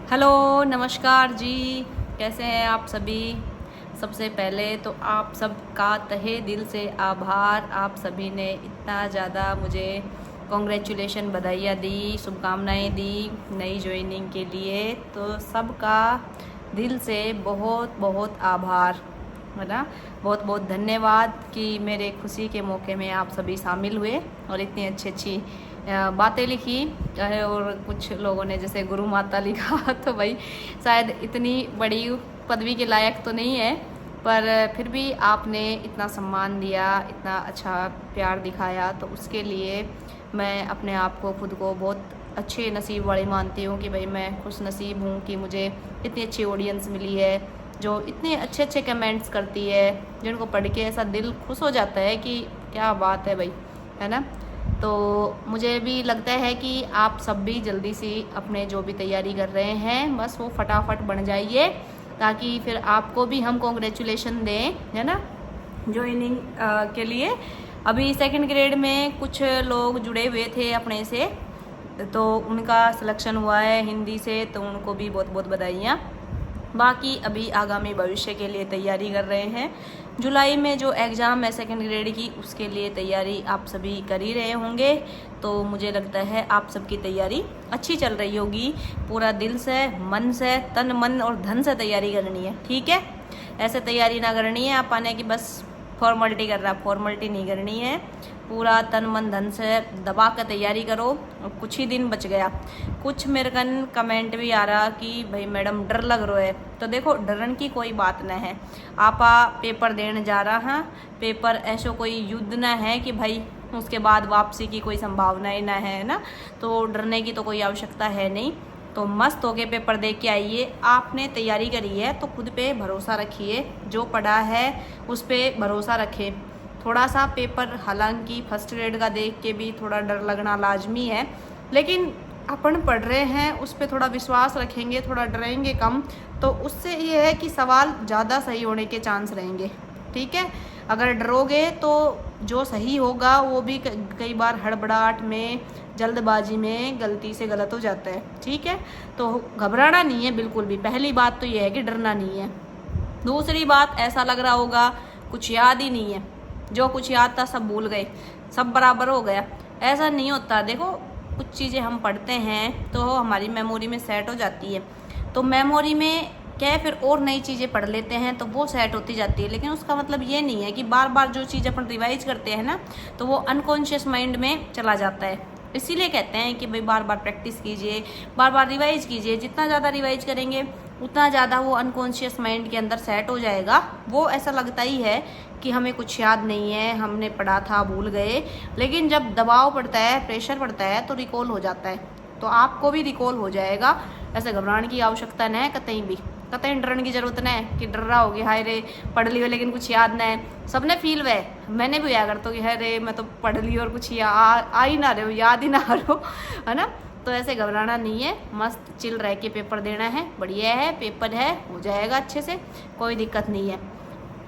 Hello, नमस्कार जी। कैसे हैं आप सभी। सबसे पहले तो आप सबका तहे दिल से आभार। आप सभी ने इतना ज़्यादा मुझे कॉन्ग्रेचुलेशन, बधाइयाँ दी, शुभकामनाएं दी नई ज्वाइनिंग के लिए। तो सबका दिल से बहुत बहुत आभार, है ना। बहुत बहुत धन्यवाद कि मेरे खुशी के मौके में आप सभी शामिल हुए और इतनी अच्छी अच्छी बातें लिखी। और कुछ लोगों ने जैसे गुरु माता लिखा तो भाई शायद इतनी बड़ी पदवी के लायक तो नहीं है, पर फिर भी आपने इतना सम्मान दिया, इतना अच्छा प्यार दिखाया, तो उसके लिए मैं अपने आप को, खुद को बहुत अच्छे नसीब वाली मानती हूँ कि भाई मैं खुश नसीब हूँ कि मुझे इतनी अच्छी ऑडियंस मिली है जो इतने अच्छे अच्छे कमेंट्स करती है, जिनको पढ़ के ऐसा दिल खुश हो जाता है कि क्या बात है भाई, है ना। तो मुझे भी लगता है कि आप सब भी जल्दी से अपने जो भी तैयारी कर रहे हैं बस वो फटाफट बन जाइए, ताकि फिर आपको भी हम कॉन्ग्रेचुलेशन दें, है ना, ज्वाइनिंग के लिए। अभी सेकंड ग्रेड में कुछ लोग जुड़े हुए थे अपने से, तो उनका सिलेक्शन हुआ है हिंदी से, तो उनको भी बहुत बहुत बधाइयाँ। बाकी अभी आगामी भविष्य के लिए तैयारी कर रहे हैं। जुलाई में जो एग्ज़ाम है सेकंड ग्रेड की, उसके लिए तैयारी आप सभी कर ही रहे होंगे। तो मुझे लगता है आप सबकी तैयारी अच्छी चल रही होगी। पूरा दिल से, मन से, तन मन और धन से तैयारी करनी है, ठीक है। ऐसे तैयारी ना करनी है आप आने की बस फॉर्मेलिटी कर रहा, फॉर्मेलिटी नहीं करनी है। पूरा तन मन धन से दबा कर तैयारी करो। और कुछ ही दिन बच गया। कुछ मेरे कन कमेंट भी आ रहा कि भाई मैडम डर लग रहा है, तो देखो डरन की कोई बात ना है। आपा पेपर देने जा रहा है, पेपर ऐसा कोई युद्ध ना है कि भाई उसके बाद वापसी की कोई संभावना ना है ना। तो डरने की तो कोई आवश्यकता है नहीं। तो मस्त होके पेपर दे के आइए। आपने तैयारी करी है तो खुद पे भरोसा रखिए, जो पढ़ा है उस पे भरोसा रखें। थोड़ा सा पेपर हालांकि फर्स्ट ग्रेड का देख के भी थोड़ा डर लगना लाजमी है, लेकिन अपन पढ़ रहे हैं उस पर थोड़ा विश्वास रखेंगे, थोड़ा डरेंगे कम, तो उससे ये है कि सवाल ज़्यादा सही होने के चांस रहेंगे, ठीक है। अगर डरोगे तो जो सही होगा वो भी कई बार हड़बड़ाहट में, जल्दबाजी में गलती से गलत हो जाता है, ठीक है। तो घबराना नहीं है बिल्कुल भी। पहली बात तो ये है कि डरना नहीं है। दूसरी बात, ऐसा लग रहा होगा कुछ याद ही नहीं है, जो कुछ याद था सब भूल गए, सब बराबर हो गया। ऐसा नहीं होता। देखो कुछ चीज़ें हम पढ़ते हैं तो हमारी मेमोरी में सेट हो जाती है, तो मेमोरी में क्या है, फिर और नई चीज़ें पढ़ लेते हैं तो वो सेट होती जाती है। लेकिन उसका मतलब ये नहीं है कि बार बार जो चीज़ अपन रिवाइज करते हैं ना, तो वो अनकॉन्शियस माइंड में चला जाता है। इसीलिए कहते हैं कि भाई बार बार प्रैक्टिस कीजिए, बार बार रिवाइज कीजिए। जितना ज़्यादा रिवाइज करेंगे उतना ज़्यादा वो अनकॉन्शियस माइंड के अंदर सेट हो जाएगा। वो ऐसा लगता ही है कि हमें कुछ याद नहीं है, हमने पढ़ा था भूल गए, लेकिन जब दबाव पड़ता है, प्रेशर पड़ता है, तो रिकॉल हो जाता है। तो आपको भी रिकॉल हो जाएगा। ऐसे घबराने की आवश्यकता न है कतई भी, कतई डरने की जरूरत न है कि डर रहा होगी हाय रे पढ़ लियो लेकिन कुछ याद ना है। सबने फील हुआ है, मैंने भी हुआ करता कि हाय रे मैं तो पढ़ ली और कुछ आ ही ना रहे हो, याद ही ना आ रहे हो, है ना। तो ऐसे घबराना नहीं है, मस्त चिल रह के पेपर देना है। बढ़िया है, पेपर है, हो जाएगा अच्छे से, कोई दिक्कत नहीं है।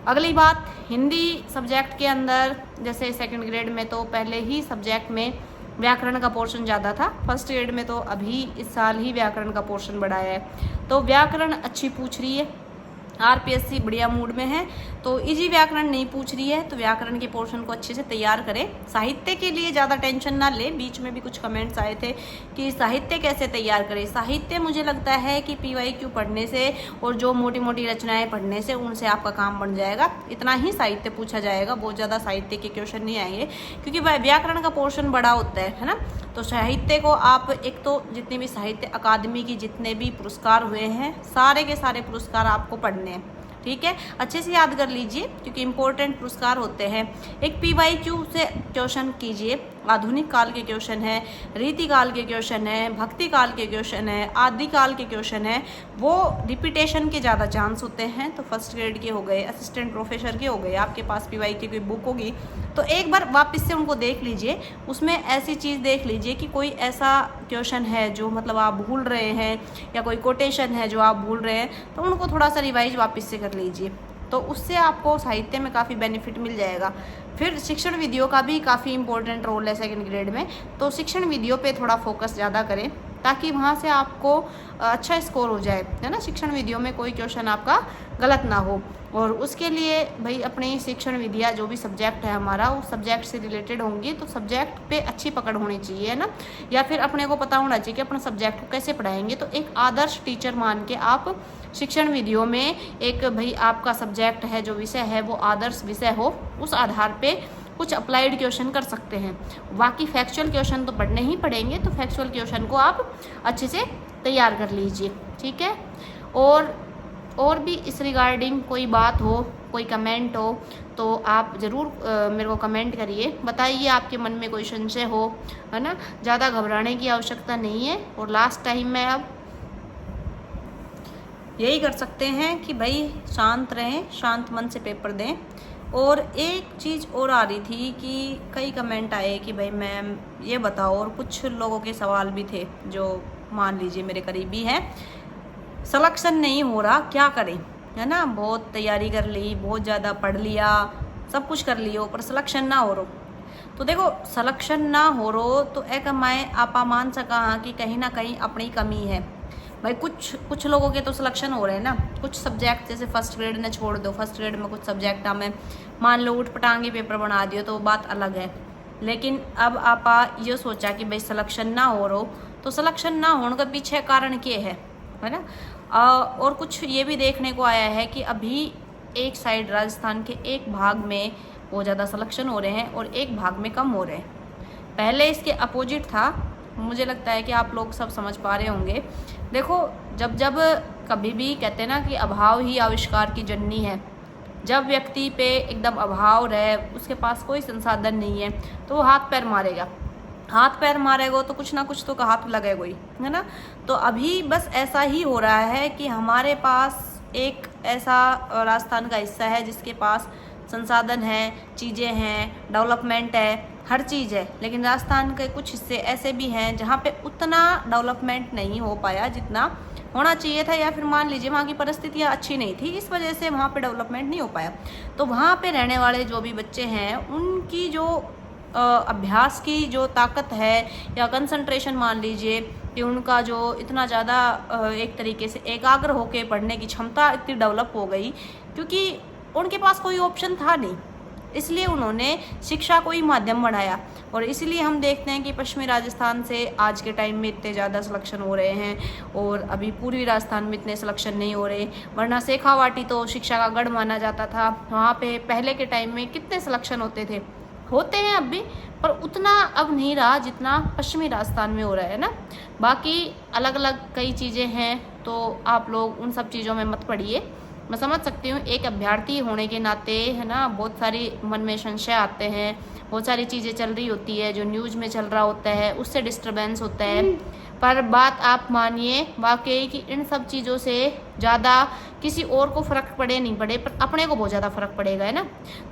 अगली बात, हिंदी सब्जेक्ट के अंदर जैसे सेकंड ग्रेड में तो पहले ही सब्जेक्ट में व्याकरण का पोर्शन ज़्यादा था। फर्स्ट ग्रेड में तो अभी इस साल ही व्याकरण का पोर्शन बढ़ाया है। तो व्याकरण अच्छी पूछ रही है, आरपीएससी बढ़िया मूड में है, तो इजी व्याकरण नहीं पूछ रही है, तो व्याकरण के पोर्शन को अच्छे से तैयार करें। साहित्य के लिए ज़्यादा टेंशन ना ले। बीच में भी कुछ कमेंट्स आए थे कि साहित्य कैसे तैयार करें। साहित्य मुझे लगता है कि पीवाईक्यू पढ़ने से और जो मोटी मोटी रचनाएं पढ़ने से उनसे आपका काम बन जाएगा। इतना ही साहित्य पूछा जाएगा, बहुत ज़्यादा साहित्य के क्वेश्चन नहीं आएंगे, क्योंकि व्याकरण का पोर्शन बड़ा होता है ना। तो साहित्य को आप, एक तो जितने भी साहित्य अकादमी की जितने भी पुरस्कार हुए हैं, सारे के सारे पुरस्कार आपको पढ़ने हैं, ठीक है। अच्छे से याद कर लीजिए क्योंकि इंपॉर्टेंट पुरस्कार होते हैं। एक पीवाईक्यू से क्वेश्चन कीजिए, आधुनिक काल के क्वेश्चन है, रीति काल के क्वेश्चन है, भक्ति काल के क्वेश्चन है, आदि काल के क्वेश्चन है। वो रिपीटेशन के ज़्यादा चांस होते हैं। तो फर्स्ट ग्रेड के हो गए, असिस्टेंट प्रोफेसर के हो गए, आपके पास पीवाईक्यू की बुक होगी तो एक बार वापस से उनको देख लीजिए। उसमें ऐसी चीज़ देख लीजिए कि कोई ऐसा क्वेश्चन है जो मतलब आप भूल रहे हैं, या कोई कोटेशन है जो आप भूल रहे हैं, तो उनको थोड़ा सा रिवाइज वापस से कर लीजिए। तो उससे आपको साहित्य में काफ़ी बेनिफिट मिल जाएगा। फिर शिक्षण विधियों का भी काफ़ी इंपॉर्टेंट रोल है सेकंड ग्रेड में, तो शिक्षण विधियों पे थोड़ा फोकस ज़्यादा करें। ताकि वहाँ से आपको अच्छा स्कोर हो जाए, है ना। शिक्षण विधियों में कोई क्वेश्चन आपका गलत ना हो। और उसके लिए भाई अपनी शिक्षण विधियाँ जो भी सब्जेक्ट है हमारा, उस सब्जेक्ट से रिलेटेड होंगी, तो सब्जेक्ट पे अच्छी पकड़ होनी चाहिए, है ना। या फिर अपने को पता होना चाहिए कि अपना सब्जेक्ट को कैसे पढ़ाएंगे। तो एक आदर्श टीचर मान के आप शिक्षण विधियों में एक भाई आपका सब्जेक्ट है, जो विषय है वो आदर्श विषय हो, उस आधार पे कुछ अप्लाइड क्वेश्चन कर सकते हैं। बाकी फैक्चुअल क्वेश्चन तो पढ़ने ही पड़ेंगे, तो फैक्चुअल क्वेश्चन को आप अच्छे से तैयार कर लीजिए, ठीक है। और भी इस रिगार्डिंग कोई बात हो, कोई कमेंट हो, तो आप ज़रूर मेरे को कमेंट करिए, बताइए आपके मन में कोई संशय हो, है ना। ज़्यादा घबराने की आवश्यकता नहीं है। और लास्ट टाइम में अब यही कर सकते हैं कि भाई शांत रहें, शांत मन से पेपर दें। और एक चीज़ और आ रही थी कि कई कमेंट आए कि भाई मैम ये बताओ, और कुछ लोगों के सवाल भी थे जो मान लीजिए मेरे करीबी हैं, सिलेक्शन नहीं हो रहा, क्या करें, है ना। बहुत तैयारी कर ली, बहुत ज़्यादा पढ़ लिया, सब कुछ कर लियो, पर सिलेक्शन ना हो रो। तो देखो, सिलेक्शन ना हो रो तो एक मैं आपा मान सका कि कहीं ना कहीं अपनी कमी है भाई। कुछ लोगों के तो सिलेक्शन हो रहे हैं ना, कुछ सब्जेक्ट जैसे फर्स्ट ग्रेड ने छोड़ दो, फर्स्ट ग्रेड में कुछ सब्जेक्ट हमें मान लो उठ पटांगे पेपर बना दियो तो बात अलग है। लेकिन अब आपा ये सोचा कि भाई सिलेक्शन ना हो रो, तो सिलेक्शन ना होने का पीछे कारण क्या है ना। और कुछ ये भी देखने को आया है कि अभी एक साइड राजस्थान के एक भाग में बहुत ज़्यादा सिलेक्शन हो रहे हैं और एक भाग में कम हो रहे हैं। पहले इसके अपोजिट था। मुझे लगता है कि आप लोग सब समझ पा रहे होंगे। देखो, जब कभी भी कहते हैं ना कि अभाव ही आविष्कार की जननी है। जब व्यक्ति पे एकदम अभाव रहे, उसके पास कोई संसाधन नहीं है, तो वो हाथ पैर मारेगा। हाथ पैर मारेगा तो कुछ ना कुछ तो हाथ लगेगा ही, है ना। तो अभी बस ऐसा ही हो रहा है कि हमारे पास एक ऐसा राजस्थान का हिस्सा है जिसके पास संसाधन है, चीज़ें हैं, डेवलपमेंट है, हर चीज़ है। लेकिन राजस्थान के कुछ हिस्से ऐसे भी हैं जहाँ पे उतना डेवलपमेंट नहीं हो पाया जितना होना चाहिए था, या फिर मान लीजिए वहाँ की परिस्थितियाँ अच्छी नहीं थी, इस वजह से वहाँ पे डेवलपमेंट नहीं हो पाया। तो वहाँ पे रहने वाले जो भी बच्चे हैं, उनकी जो अभ्यास की जो ताकत है या कंसंट्रेशन मान लीजिए कि उनका जो इतना ज़्यादा एक तरीके से एकाग्र होकर पढ़ने की क्षमता इतनी डेवलप हो गई, क्योंकि उनके पास कोई ऑप्शन था नहीं, इसलिए उन्होंने शिक्षा को ही माध्यम बनाया। और इसलिए हम देखते हैं कि पश्चिमी राजस्थान से आज के टाइम में इतने ज़्यादा सिलेक्शन हो रहे हैं, और अभी पूर्वी राजस्थान में इतने सिलेक्शन नहीं हो रहे। वरना शेखावाटी तो शिक्षा का गढ़ माना जाता था, वहाँ पे पहले के टाइम में कितने सिलेक्शन होते हैं अब भी, पर उतना अब नहीं रहा जितना पश्चिमी राजस्थान में हो रहा है ना। बाकी अलग अलग कई चीज़ें हैं, तो आप लोग उन सब चीज़ों में मत पड़िए। मैं समझ सकती हूँ, एक अभ्यर्थी होने के नाते, है ना, बहुत सारी मन में संशय आते हैं, बहुत सारी चीज़ें चल रही होती है, जो न्यूज़ में चल रहा होता है उससे डिस्टर्बेंस होता है। पर बात आप मानिए वाकई कि इन सब चीज़ों से ज़्यादा किसी और को फ़र्क पड़े नहीं पड़े, पर अपने को बहुत ज़्यादा फ़र्क पड़ेगा, है ना।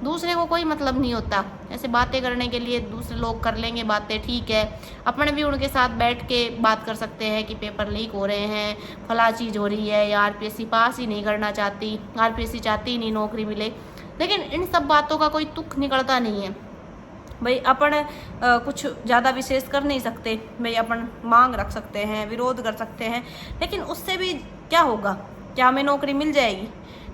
दूसरे को कोई मतलब नहीं होता, ऐसे बातें करने के लिए दूसरे लोग कर लेंगे बातें, ठीक है। अपने भी उनके साथ बैठ के बात कर सकते हैं कि पेपर लीक हो रहे हैं, फला चीज़ हो रही है, या आरपीएससी पास ही नहीं करना चाहती, आरपीएससी चाहती ही नहीं नौकरी मिले। लेकिन इन सब बातों का कोई तुक निकलता नहीं है भाई। अपन कुछ ज़्यादा विशेष कर नहीं सकते भाई, अपन मांग रख सकते हैं, विरोध कर सकते हैं, लेकिन उससे भी क्या होगा? क्या हमें नौकरी मिल जाएगी?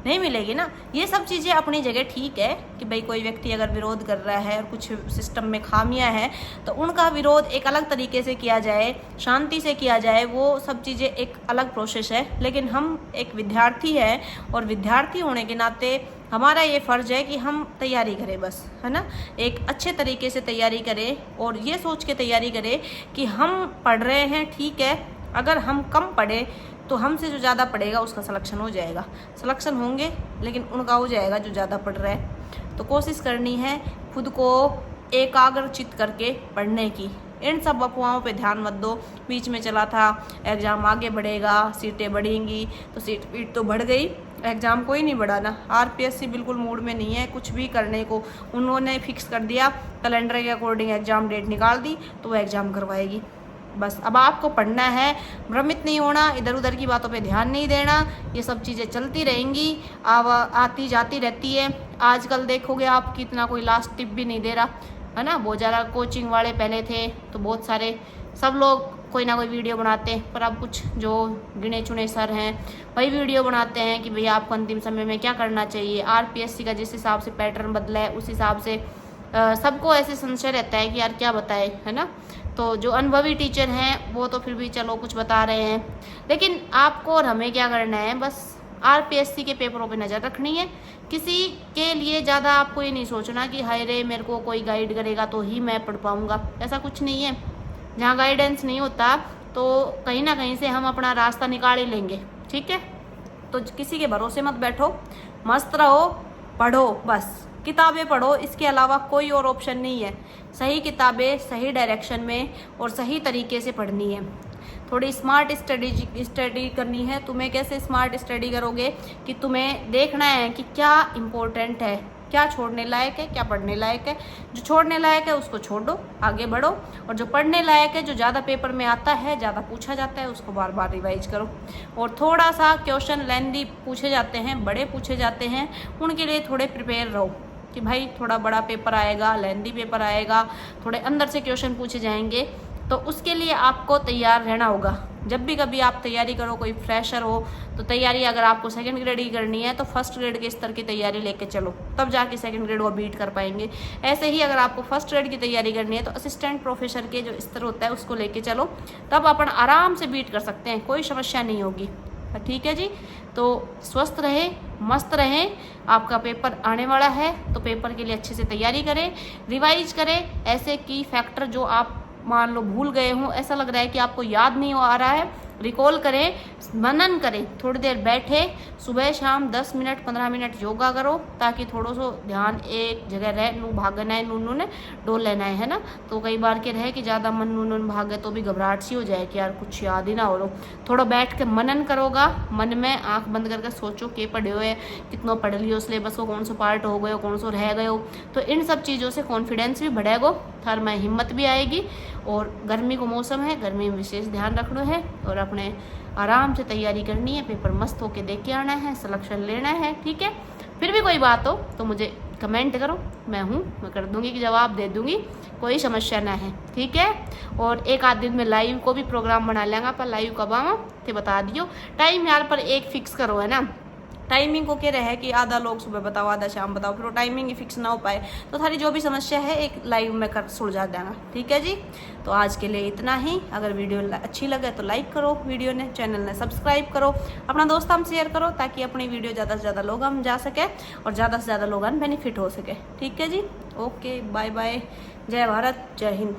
नहीं मिलेगी ना। ये सब चीज़ें अपनी जगह ठीक है कि भाई कोई व्यक्ति अगर विरोध कर रहा है और कुछ सिस्टम में खामियां हैं, तो उनका विरोध एक अलग तरीके से किया जाए, शांति से किया जाए, वो सब चीज़ें एक अलग प्रोसेस है। लेकिन हम एक विद्यार्थी है, और विद्यार्थी होने के नाते हमारा ये फ़र्ज़ है कि हम तैयारी करें, बस, है ना। एक अच्छे तरीके से तैयारी करें, और ये सोच के तैयारी करें कि हम पढ़ रहे हैं, ठीक है। अगर हम कम पढ़े तो हमसे जो ज़्यादा पढ़ेगा उसका सिलेक्शन हो जाएगा। सिलेक्शन होंगे लेकिन उनका हो जाएगा जो ज़्यादा पढ़ रहा है। तो कोशिश करनी है खुद को एकाग्रचित करके पढ़ने की। इन सब अफवाहों पे ध्यान मत दो। बीच में चला था एग्ज़ाम आगे बढ़ेगा, सीटें बढ़ेंगी, तो सीट तो बढ़ गई, एग्ज़ाम कोई नहीं बढ़ा ना। आरपीएससी बिल्कुल मूड में नहीं है कुछ भी करने को। उन्होंने फिक्स कर दिया, कैलेंडर के अकॉर्डिंग एग्ज़ाम डेट निकाल दी, तो वो एग्ज़ाम करवाएगी। बस अब आपको पढ़ना है, भ्रमित नहीं होना, इधर उधर की बातों पे ध्यान नहीं देना। ये सब चीज़ें चलती रहेंगी, आती जाती रहती है। आजकल देखोगे आप कितना कोई लास्ट टिप भी नहीं दे रहा, है ना। बहुत ज़्यादा कोचिंग वाले पहले थे तो बहुत सारे सब लोग कोई ना कोई वीडियो बनाते हैं, पर अब कुछ जो गिने चुने सर हैं वही वीडियो बनाते हैं कि भैया आपको अंतिम समय में क्या करना चाहिए। आरपीएससी का जिस हिसाब से पैटर्न बदला है उस हिसाब से सबको ऐसे संशय रहता है कि यार क्या बताए, है ना। तो जो अनुभवी टीचर हैं वो तो फिर भी चलो कुछ बता रहे हैं, लेकिन आपको और हमें क्या करना है, बस आरपीएससी के पेपरों पे नज़र रखनी है। किसी के लिए ज़्यादा आपको ये नहीं सोचना कि हाय रे मेरे को कोई गाइड करेगा तो ही मैं पढ़ पाऊँगा, ऐसा कुछ नहीं है। जहाँ गाइडेंस नहीं होता तो कहीं ना कहीं से हम अपना रास्ता निकाल ही लेंगे, ठीक है। तो किसी के भरोसे मत बैठो, मस्त रहो, पढ़ो, बस किताबें पढ़ो, इसके अलावा कोई और ऑप्शन नहीं है। सही किताबें सही डायरेक्शन में और सही तरीके से पढ़नी है। थोड़ी स्मार्ट स्टडी करनी है। तुम्हें कैसे स्मार्ट स्टडी करोगे कि तुम्हें देखना है कि क्या इम्पोर्टेंट है, क्या छोड़ने लायक है, क्या पढ़ने लायक है। जो छोड़ने लायक है उसको छोड़ दो, आगे बढ़ो, और जो पढ़ने लायक है, जो ज़्यादा पेपर में आता है, ज़्यादा पूछा जाता है, उसको बार बार रिवाइज करो। और थोड़ा सा क्वेश्चन लेंदी पूछे जाते हैं, बड़े पूछे जाते हैं, उनके लिए थोड़े प्रिपेयर रहो कि भाई थोड़ा बड़ा पेपर आएगा, लेंदी पेपर आएगा, थोड़े अंदर से क्वेश्चन पूछे जाएंगे, तो उसके लिए आपको तैयार रहना होगा। जब भी कभी आप तैयारी करो, कोई फ्रेशर हो तो तैयारी अगर आपको सेकंड ग्रेड की करनी है तो फर्स्ट ग्रेड के स्तर की तैयारी लेके चलो, तब जाके सेकंड ग्रेड को बीट कर पाएंगे। ऐसे ही अगर आपको फर्स्ट ग्रेड की तैयारी करनी है तो असिस्टेंट प्रोफेसर के जो स्तर होता है उसको लेके चलो, तब अपन आराम से बीट कर सकते हैं, कोई समस्या नहीं होगी, ठीक है जी। तो स्वस्थ रहे, मस्त रहे, आपका पेपर आने वाला है तो पेपर के लिए अच्छे से तैयारी करें, रिवाइज करें। ऐसे की फैक्टर जो आप मान लो भूल गए हो, ऐसा लग रहा है कि आपको याद नहीं आ रहा है, रिकॉल करें, मनन करें, थोड़ी देर बैठे, सुबह शाम 10 मिनट 15 मिनट योगा करो, ताकि थोड़ा सा ध्यान एक जगह रहे, नू भागना है, नू ने डोल लेना है ना। तो कई बार के रहे कि ज़्यादा मन नून भागे तो भी घबराहट सी हो जाए कि यार कुछ याद ही ना हो। थोड़ा बैठ के मनन करोगा, मन में आँख बंद करके सोचो के पढ़े हुए, कितना पढ़ लियो सिलेबस को, कौन सा पार्ट हो गयो, कौन सा रह गयो। तो इन सब चीज़ों से कॉन्फिडेंस भी बढ़ेगा, थर में हिम्मत भी आएगी। और गर्मी को मौसम है, गर्मी में विशेष ध्यान रखना है और अपने आराम से तैयारी करनी है, पेपर मस्त होके देख के आना है, सिलेक्शन लेना है, ठीक है। फिर भी कोई बात हो तो मुझे कमेंट करो, मैं कर दूंगी कि जवाब दे दूंगी, कोई समस्या ना है, ठीक है। और एक आध दिन में लाइव को भी प्रोग्राम बना लेंगे, पर लाइव कब आवा तो बता दियो। टाइम यार पर एक फिक्स करो, है ना। टाइमिंग को क्या रहे कि आधा लोग सुबह बताओ, आधा शाम बताओ, फिर वो टाइमिंग ही फिक्स ना हो पाए तो थारी जो भी समस्या है एक लाइव में कर सुलझा देना, ठीक है जी। तो आज के लिए इतना ही। अगर वीडियो अच्छी लगे तो लाइक करो, वीडियो ने चैनल ने सब्सक्राइब करो, अपना दोस्त हम शेयर करो, ताकि अपनी वीडियो ज़्यादा से ज़्यादा लोग हम जा सके और ज़्यादा से ज़्यादा लोग बेनिफिट हो सके, ठीक है जी। ओके, बाय बाय, जय भारत, जय हिंद।